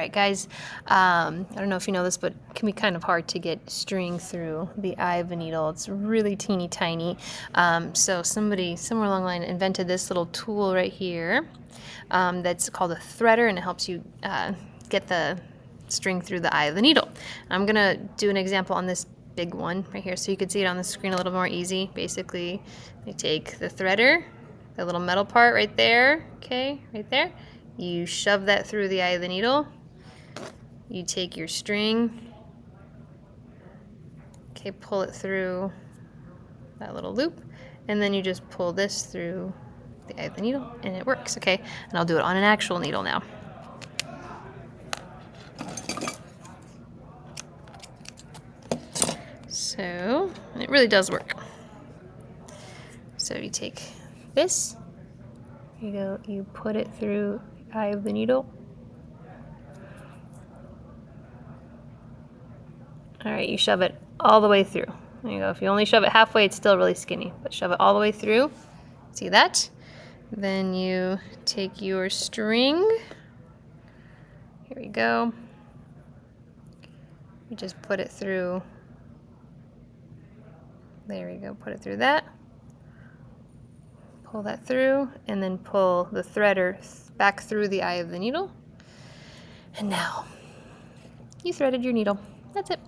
Alright guys, I don't know if you know this, but it can be kind of hard to get string through the eye of a needle. It's really teeny tiny. So somebody somewhere along the line invented this little tool right here that's called a threader, and it helps you get the string through the eye of the needle. I'm going to do an example on this big one right here so you can see it on the screen a little more easy. Basically, you take the threader, the little metal part right there, okay, right there. You shove that through the eye of the needle. You take your string, okay, pull it through that little loop, and then you just pull this through the eye of the needle, and it works, okay? And I'll do it on an actual needle now. So, and it really does work. So you take this, you put it through the eye of the needle. All right, you shove it all the way through. There you go. If you only shove it halfway, it's still really skinny, but shove it all the way through. See that? Then you take your string. Here we go. You just put it through. There we go. Put it through that. Pull that through, and then pull the threader back through the eye of the needle. And now you threaded your needle. That's it.